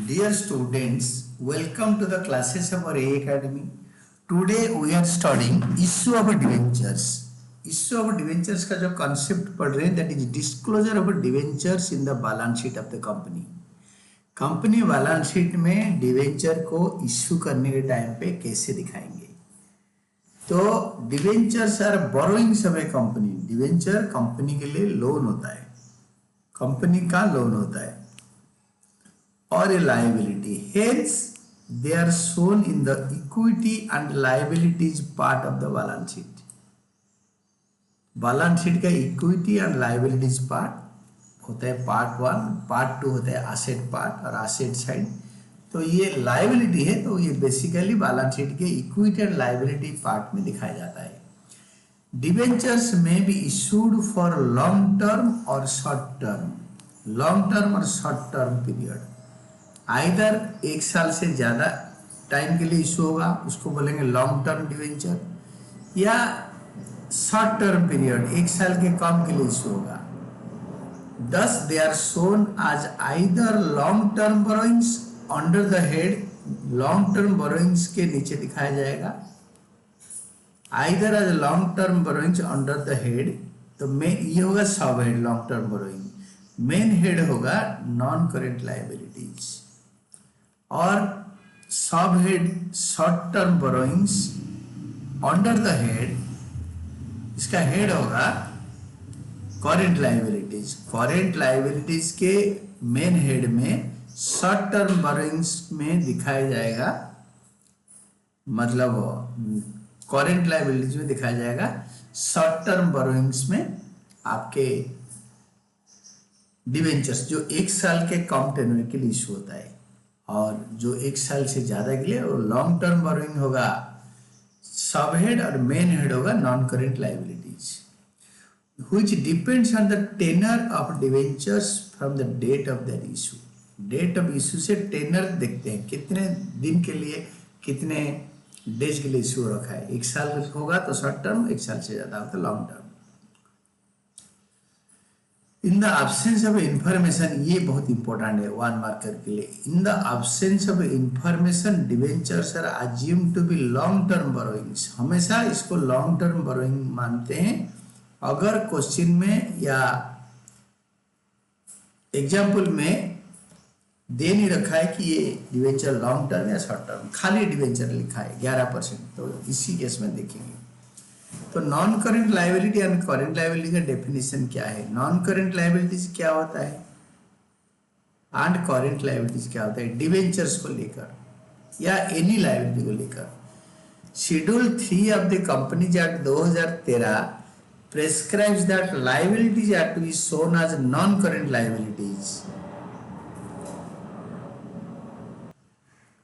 Dear students, welcome to the classes of our A Academy. Today we are studying issue of debentures. Issue of debentures का जो concept पढ़ रहे हैं that is disclosure of debentures in the balance sheet of the company. Company balance sheet में debenture को issue करने के time पे कैसे दिखाएंगे। तो debentures are borrowings of a company. Debenture company के लिए लोन होता है, कंपनी का लोन होता है और a liability. Hence they are shown in the equity and liabilities part of the balance sheet. Balance sheet का इक्विटी एंड लायबिलिटीज पार्ट होता है पार्ट 1, पार्ट 2 होता है एसेट पार्ट और एसेट साइड। तो ये लायबिलिटी है, तो ये बेसिकली बैलेंस शीट के इक्विटी एंड लायबिलिटी पार्ट में दिखाया जाता है। Debentures may be issued for long term और शॉर्ट टर्म, लॉन्ग टर्म और शॉर्ट टर्म पीरियड। आइदर एक साल से ज्यादा टाइम के लिए इशू होगा, उसको बोलेंगे लॉन्ग टर्म डिवेंचर, या शॉर्ट टर्म पीरियड एक साल के कम के लिए इशू होगा। Thus they are shown as either long term borrowings under the head, long term borrowings के नीचे दिखाया जाएगा, either as long term borrowings under the head। तो मेन ये होगा सब head long term borrowing, main head होगा नॉन करेंट लायबिलिटीज, और सब head short term borrowings under the head, इसका हेड होगा करेंट लायबिलिटीज। करेंट लायबिलिटीज के मेन हेड में शॉर्ट टर्म बोरोइंग्स में दिखाया जाएगा, मतलब करेंट लायबिलिटीज में दिखाया जाएगा, शॉर्ट टर्म बोरोइंग्स में आपके डिवेंचर्स जो एक साल के कम टेन्योर के लिए इशू होता है, और जो एक साल से ज्यादा के लिए वो लॉन्ग टर्म बोरोइंग होगा सब हेड, और मेन हेड होगा non current liabilities, which depends on the tenure of debentures from the date of their issue। date of issue से tenure देखते हैं, कितने दिन के लिए, कितने डेज के लिए इशू रखा है। एक साल होगा तो शॉर्ट टर्म, एक साल से ज्यादा होगा तो long term. In the absence of information, ये बहुत इंपॉर्टेंट है 1 मार्कर के लिए। In the absence of information debentures are assumed to be long term borrowings. हमेशा इसको लॉन्ग टर्म बोरोइंग मानते हैं। अगर क्वेश्चन में या एग्जाम्पल में दे नहीं रखा है कि ये डिवेंचर लॉन्ग टर्म या शॉर्ट टर्म, खाली डिवेंचर लिखा है 11%, तो इसी केस में देखेंगे। तो non current liability and current liability का डेफिनेशन क्या है, नॉन करेंट लायबिलिटीज क्या होता है एंड करेंट लायबिलिटीज क्या होता है डिवेंचर्स को लेकर या एनी लायबिलिटी को लेकर। Schedule 3 of the companies act 2013 prescribes that liabilities are to be shown as non-current liabilities।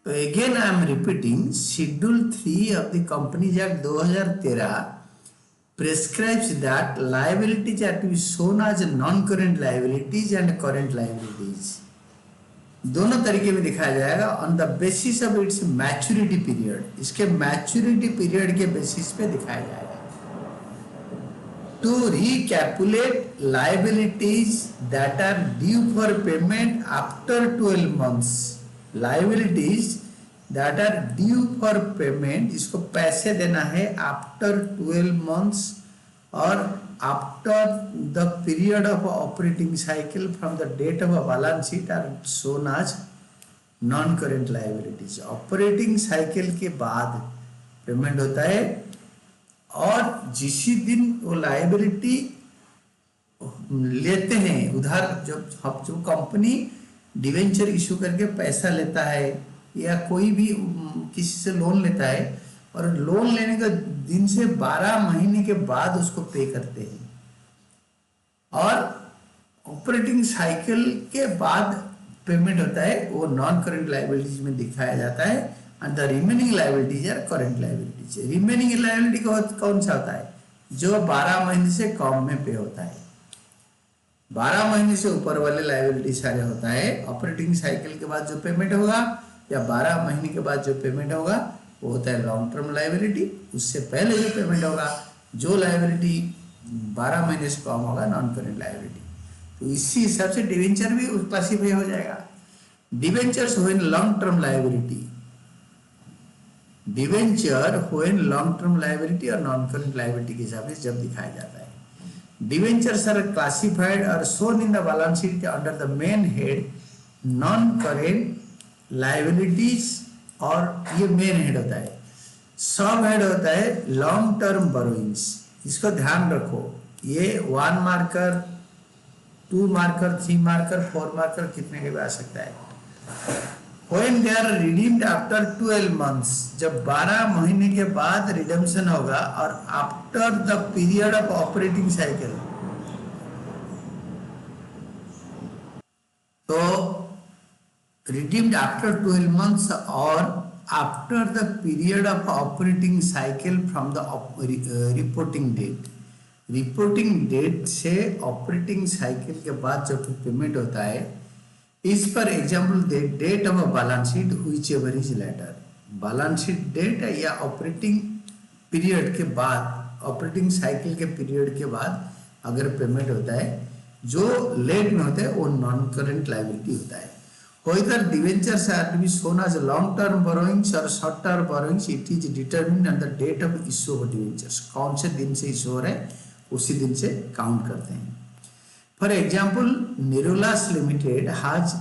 So again I am repeating, Schedule 3 of the Companies Act 2013 prescribes that liabilities are to be shown as non-current liabilities and current liabilities। दोनों तरीके में दिखाया जाएगा on the basis of its maturity period। इसके maturity period के basis पे दिखाया जाएगा। To recalculate liabilities that are due for payment after 12 months, liabilities that are due for payment, इसको पैसे देना है after 12 months और after the period of operating cycle from the date of a balance sheet are shown as non-current liabilities। operating cycle के बाद payment होता है, और जिस दिन वो लायबिलिटी लेते हैं उधार, जो कंपनी डिवेंचर इशू करके पैसा लेता है या कोई भी किसी से लोन लेता है, और लोन लेने का दिन से 12 महीने के बाद उसको पे करते हैं, और ऑपरेटिंग साइकिल के बाद पेमेंट होता है, वो नॉन करेंट लायबिलिटीज में दिखाया जाता है। and the remaining liabilities are current liabilities। remaining liability कौन सा होता है, जो 12 महीने से कम में पे होता है। 12 महीने से ऊपर वाले लायबिलिटी सारे होता है ऑपरेटिंग साइकिल के बाद जो पेमेंट होगा, या 12 महीने के बाद जो पेमेंट होगा वो होता है लॉन्ग टर्म लायबिलिटी। उससे पहले जो पेमेंट होगा, जो लायबिलिटी 12 महीने से कम होगा, नॉन करेंट लायबिलिटी। तो इसी हिसाब से डिवेंचर भी क्लासीफाई हो जाएगा। Debentures when long term liability, debenture when long term liability और नॉन करेंट लायबिलिटी के हिसाब से जब दिखाया जाता है। डिवेंचर्स आर क्लासिफाइड और shown in the balance sheet के under the main head non current liabilities, और ये मेन हेड होता है। सब हेड होता है लॉन्ग टर्म बोरोइंग्स। इसको ध्यान रखो, ये 1 मार्कर, 2 मार्कर, 3 मार्कर, 4 मार्कर कितने के भी आ सकता है। When they are redeemed after 12 months, जब 12 महीने के बाद रिडेम्पशन होगा, और after the period of operating cycle, तो redeemed after 12 months or after the period of operating cycle from the reporting date, reporting date से ऑपरेटिंग साइकिल के बाद जब पेमेंट होता है, इस पर example date of a balance sheet whichever is later, balance sheet date या operating period के बाद, ऑपरेटिंग साइकिल के पीरियड के बाद अगर पेमेंट होता है, जो लेट में होता है वो नॉन करेंट लायबिलिटी होता है। Whether debentures are to be shown as long-term borrowings or short-term borrowings, it is determined on the date of issue of debentures. कौन से दिन से इशू हो रहा है उसी दिन से काउंट करते हैं। For example, Nirolas limited has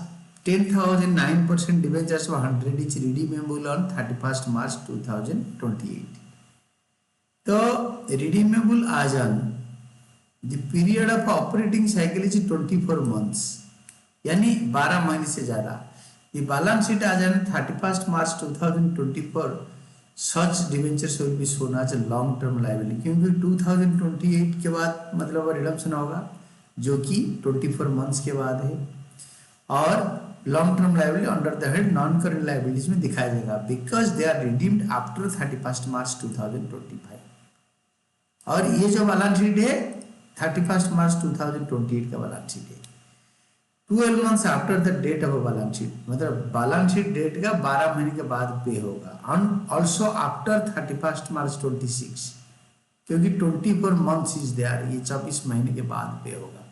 10,009% debentures of 100 each redeemable on 31st March 2028. तो redeemable as on the period of operating cycle is 24 months, यानी 12 महीने से ज्यादा। ये बैलेंस शीट आ जाए 31st March 2024, such debentures will be shown as long term liability, क्योंकि 2028 के बाद मतलब रिडम्पशन होगा, जो कि 24 मंथ्स के बाद है, और long term liability under the head non current liabilities में दिखाया जाएगा, because they are redeemed after 31st March 2025। और ये जो बैलेंस शीट है 31st March 2028 का बैलेंस शीट है। 12 months after the date of a balance sheet, मतलब बैलेंस शीट डेट का 12 महीने के बाद पे होगा, and also after 31st March 26, क्योंकि 24 मंथ्स इज देयर, ये 24 महीने के बाद पे होगा।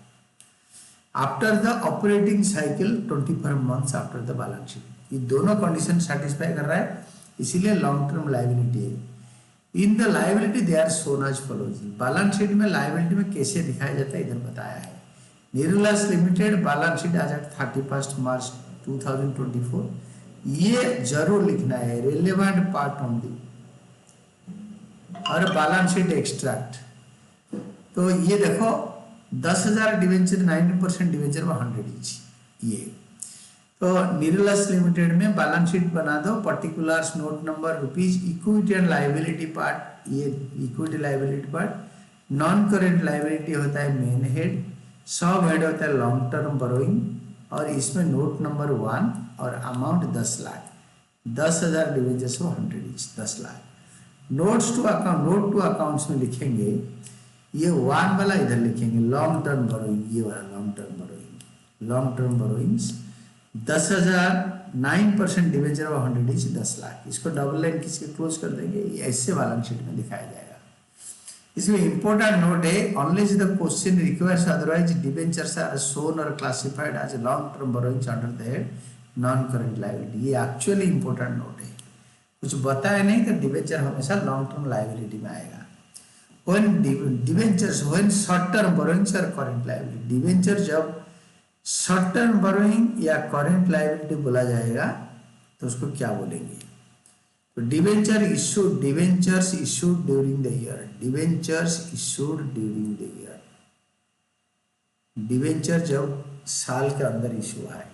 After the operating cycle 24 months after the balance sheet, ये दोनों कंडीशन सेटिस्फाई कर रहा है, इसीलिए लॉन्ग टर्म लायबिलिटी है। In the liability they are shown as follows, balance sheet में लायबिलिटी में कैसे दिखाया जाता है इधर बताया है। निरोलास लिमिटेड बैलेंस शीट आज 31st March 2024, ये जरूर लिखना है, रिलेवेंट पार्ट ओनली, और बैलेंस शीट एक्सट्रैक्ट। तो ये देखो 10,000 डिवेंचर, 90% डिवेंचर 100 ईच, ये तो निरोलास लिमिटेड में बैलेंस शीट बना दो, particulars note number rupees, equity and liability part, ये equity liability part, non current liability होता है मेन हेड, सब हेड होता है लॉन्ग टर्म बोरोइंग, और इसमें नोट नंबर 1 और amount 10 lakh, 10,000 debentures 100 each, 10 lakh. Notes to account, note to accounts में लिखेंगे, ये 1 वाला इधर लिखेंगे लॉन्ग टर्म बोरोइंग, ये वाला long term borrowing, long term borrowings 10,000, 9% debenture 100 each, 10 lakh. इसको डबल लाइन किसके क्लोज कर देंगे, ऐसे बैलेंस शीट में दिखाया जाएगा। इसमें इंपॉर्टेंट नोट है, unless the question requires otherwise debentures are shown और classified as long term borrowings under the head non current liability. ये एक्चुअली इंपॉर्टेंट नोट है, कुछ बताया नहीं तो डिबेंचर हमेशा लॉन्ग टर्म लायबिलिटी में आएगा। When debentures, when short term borrowings और करेंट लायबिलिटी, डिबेंचर जब शॉर्ट टर्म बोरोइंग या करेंट लायबिलिटी बोला जाएगा तो उसको क्या बोलेंगे। तो debenture issued, debentures issued during the year, debentures issued during the year, debenture जब साल के अंदर इशू आए।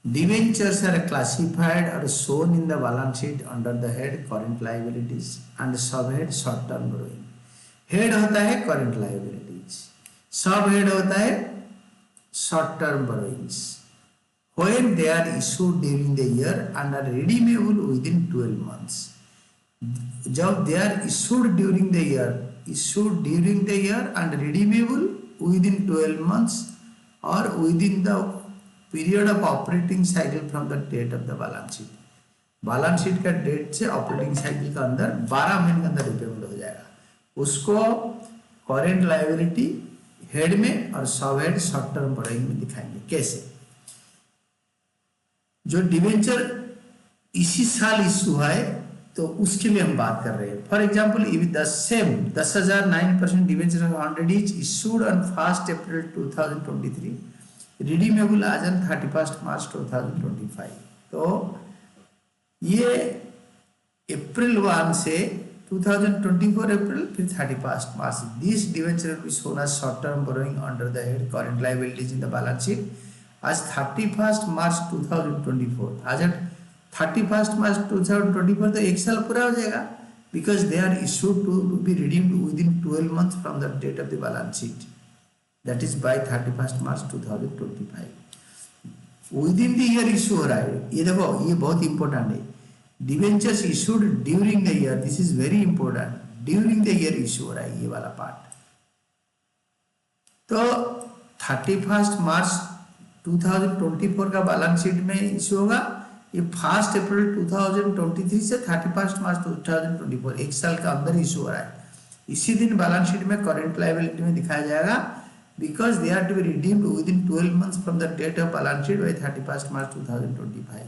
डिवेंचर्स आर क्लासिफाइड और shown in the balance sheet under the head current liabilities and sub head short term borrowing. Head होता है current liabilities, सब head होता है short term borrowings. When they are issued during the year and are redeemable within 12 months, जब they are issued during the year, issued during the year and redeemable within 12 months or within the period of operating cycle from the date of the balance sheet, balance sheet का date से operating cycle का अंदर 12 महीने के अंदर repayment हो जाएगा, उसको करेंट लायबिलिटी हेड में और सब हेड शॉर्ट टर्म बोरोइंग में दिखाएंगे। कैसे, जो डिवेंचर इसी साल इशू है तो उसके लिए हम बात कर रहे हैं। For example the same 10,009% debenture of 100 is issued on 1 April 2023, redeemable आज ऑन 31 मार्च 2025। तो ये अप्रैल 1 से 2024 अप्रैल फिर 31 मार्च, this debenture will be shown as short term borrowing under the head current liabilities in the balance sheet as 31 March 2024। आज 31 March 2024 तो एक साल पूरा हो जाएगा, because they are issued to be redeemed with in 12 months from the date of the balance sheet, that is by 31 March 2025। Within the year issue हो रहा है। ये देखो, ये बहुत इंपॉर्टेंट है। Debentures issued during the year, this is very important, during the year issue हो रहा है ये वाला पार्ट। तो 31 मार्च 2024 का बैलेंस शीट में इशू होगा, ये 1 अप्रैल 2023 से 31 मार्च 2024 एक साल का अंदर इशू हो रहा है। इसी दिन बैलेंस शीट में करंट लायबिलिटी में दिखाया जाएगा, because they are to be redeemed with in 12 months from the date of balance sheet by 31 मार्च 2025।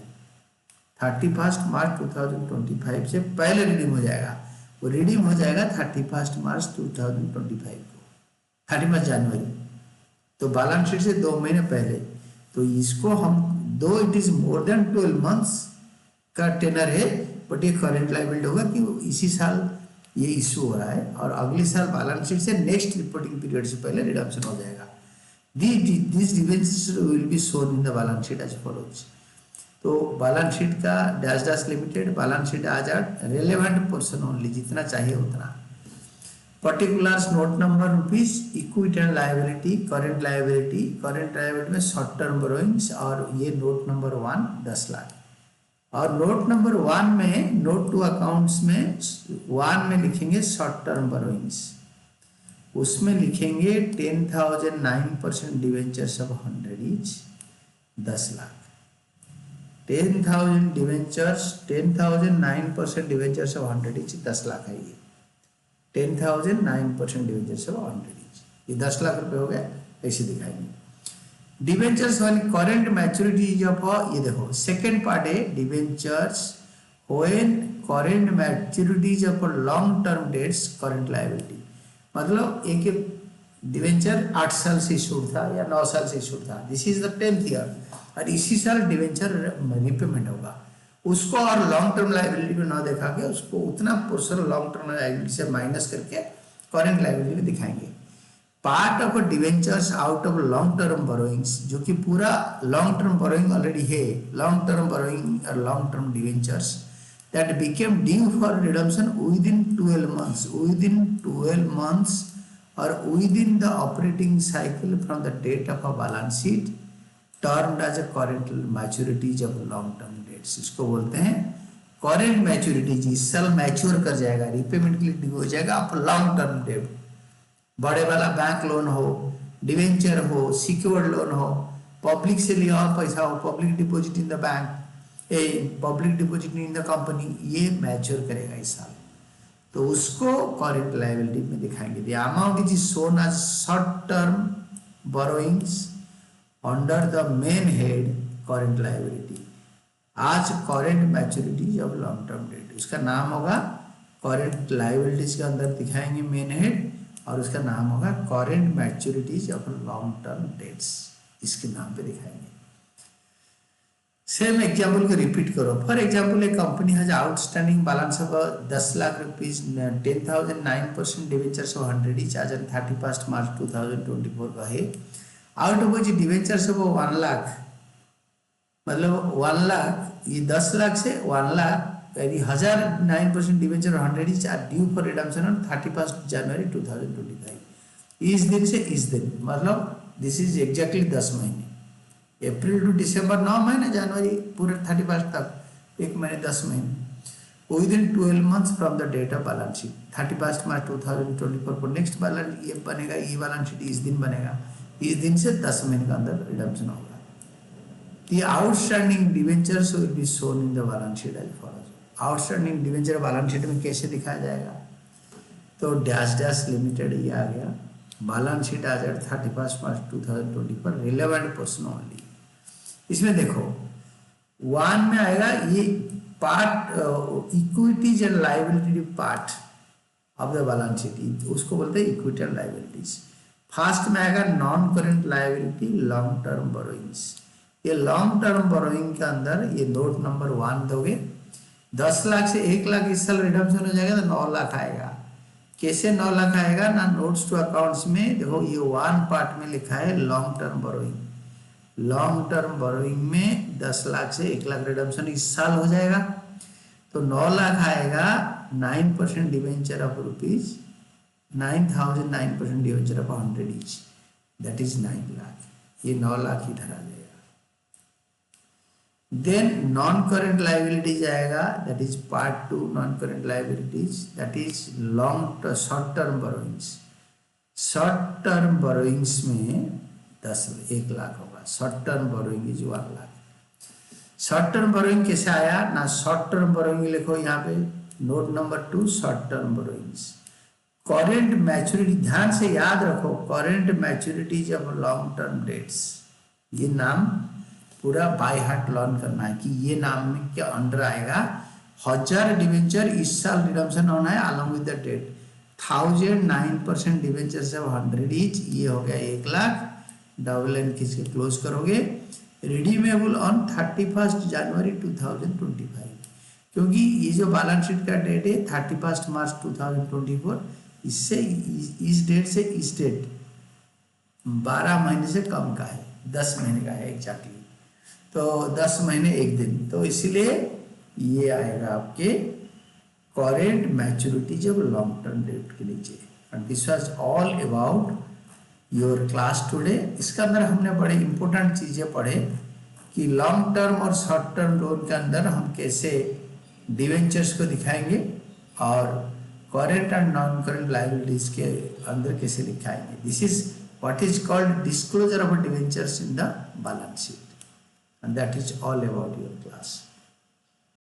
31 मार्च 2025 से पहले रिडीम हो जाएगा, वो रिडीम हो जाएगा 31 मार्च 2025 को, 31 जनवरी, तो बैलेंस शीट से 2 महीने पहले। तो इसको हम दो it is more than 12 months का टेनर है, बट ये करंट लायबिलिटी होगा कि इसी साल ये इशू हो रहा है और अगले साल बैलेंस शीट से नेक्स्ट रिपोर्टिंग पीरियड से पहले रिडम्पशन हो जाएगा। This debentures will be shown in the balance sheet as follows. तो बैलेंस शीट का dash dash limited balance sheet आ जाए रेलेवेंट पोर्शन ओनली, जितना चाहिए उतना। Particulars note number rupees, equity and liability, current liability में शॉर्ट टर्म बोरोइंग्स, और ये नोट नंबर 1 10 लाख। और नोट नंबर 1 में नोट टू अकाउंट्स में 1 में लिखेंगे शॉर्ट टर्म बोरोइंग्स, उसमें लिखेंगे 10,009% debentures of 100 etch 10 lakh. 10,000 debentures, 10,009% debentures of 100 etch 10 lakh है। ये 10,009% डिवेंचर्स ऑफ 100 इच, ये 10 लाख रुपए हो गए, ऐसे दिखाएंगे। डिवेंचर्स वाली करंट मैच्योरिटी ऑफ, ये देखो सेकंड पार्ट है debentures when current maturities of long term dates current liability. मतलब एक डिवेंचर 8 साल से इशूड था या 9 साल से इशूड था, this is the 10th year, और इसी साल डिवेंचर रिपेमेंट होगा, उसको और लॉन्ग टर्म लायबिलिटी में ना देखा के उसको उतना पोर्शन लॉन्ग टर्म लायबिलिटी से माइनस करके करंट लायबिलिटी में दिखाएंगे। Part of debentures out of long term borrowings, जो कि पूरा लॉन्ग टर्म बोरोइंग ऑलरेडी है, लॉन्ग टर्म बोरोइंग और long term debentures that became due for redemption with in 12 months और within the operating cycle from the date of a balance sheet termed as a current maturities of long term debts. इसको बोलते हैं current maturity, इस साल mature कर जाएगा, repayment के लिए ड्यू हो जाएगा आप लॉन्ग टर्म डेट। बड़े वाला बैंक लोन हो, डिवेंचर हो, सिक्योर्ड लोन हो, पब्लिक से लिया हुआ पैसा हो, public deposit in the bank, public deposit in the company, ये मैच्योर करेगा इस साल, तो उसको करंट लायबिलिटी में दिखाएंगे। The amount is shown as short term borrowings under the main head current liability as current maturities of long term debt, उसका नाम होगा करंट लायबिलिटीज के अंदर दिखाएंगे मेन हेड, और उसका नाम होगा current maturities of long term dates, इसके नाम पे दिखाएंगे। सेम एग्जाम्पल को रिपीट करो। For example A company has outstanding balance of 10 lakh rupees, 10,009% debentures of 100 etch आज 31 मार्च 2024 का है। Out of which debentures of 1 lakh, मतलब 1 लाख, ये 10 लाख से 1 लाख यानी 1,009% debenture 100 each are due for redemption on 31 January 2025। इस दिन से इस दिन, मतलब दिस इज एग्जैक्टली 10 महीने, अप्रैल टू दिसंबर 9 महीने, जनवरी पूरे 31 तक 1 महीने 10 महीने। With in 12 months from the date of balance sheet 31 March 2024 को नेक्स्ट बैलेंस ये बनेगा, ये बैलेंस शीट इस दिन बनेगा, इस दिन से 10 महीने के अंदर रिडम्पशन होगा। The outstanding debentures will be shown in the balance sheet as follows. Outstanding debenture balance sheet में कैसे दिखाया जाएगा, तो डैश डैश लिमिटेड ये आ गया, बैलेंस शीट आ जाए 31 मार्च 2020 पर रिलेवेंट पोर्शन ओनली। इसमें देखो वन में आएगा ये part equities and liability part of the balance sheet, उसको बोलते हैं इक्विटी एंड लाइबिलिटीज। फर्स्ट में आएगा non current liability long term borrowings. ये लॉन्ग टर्म बोरोइंग के अंदर ये नोट नंबर 1 दोगे, 10 लाख से 1 लाख इस साल रिडम्पशन हो जाएगा तो 9 लाख आएगा। कैसे 9 लाख आएगा ना, नोट्स टू अकाउंट्स में देखो ये 1 पार्ट में लिखा है long term borrowing. Long term borrowing में 10 लाख से 1 लाख रिडम्पशन इस साल हो जाएगा तो 9 लाख आएगा। 9% debenture of rupees 9,000, 9% debenture of 100 each, that is 9 lakh. ये 9 लाख इधर आ जाएगा। देन नॉन करेंट लाइबिलिटीज आएगा, that is part 2 non current liabilities, that is long short term borrowings. Short term borrowings में 1 लाख होगा। Short term borrowing is 1 lakh. Short term borrowing कैसे आया ना, short term borrowing लिखो यहाँ पे note number 2 short term borrowings. Current maturity, ध्यान से याद रखो, current मैच्योरिटीज of long term dates, ये नाम पूरा बाय हार्ट लर्न करना है कि ये नाम में क्या अंडर आएगा। 1000 डिवेंचर इस साल रिडम्पशन होना है along with the date. 1000 9% debenture से 100 ईच, ये हो गया 1 लाख। डबल लाइन खींच के क्लोज करोगे। रिडीमेबल ऑन 31 जनवरी 2025, क्योंकि ये जो बैलेंस शीट का डेट है 31 मार्च 2024, इससे इस डेट से इस डेट 12 महीने से कम का है, 10 महीने का है एग्जैक्टली, तो 10 महीने 1 दिन, तो इसीलिए ये आएगा आपके करेंट मैच्योरिटी जब लॉन्ग टर्म डेट के नीचे। And this was all about your class today. इसके अंदर हमने बड़े इंपॉर्टेंट चीज़ें पढ़े कि लॉन्ग टर्म और शॉर्ट टर्म लोन के अंदर हम कैसे डिवेंचर्स को दिखाएंगे और current and non current liabilities के अंदर कैसे दिखाएंगे। This is what is called disclosure of debentures in the balance sheet, and that is all about your class.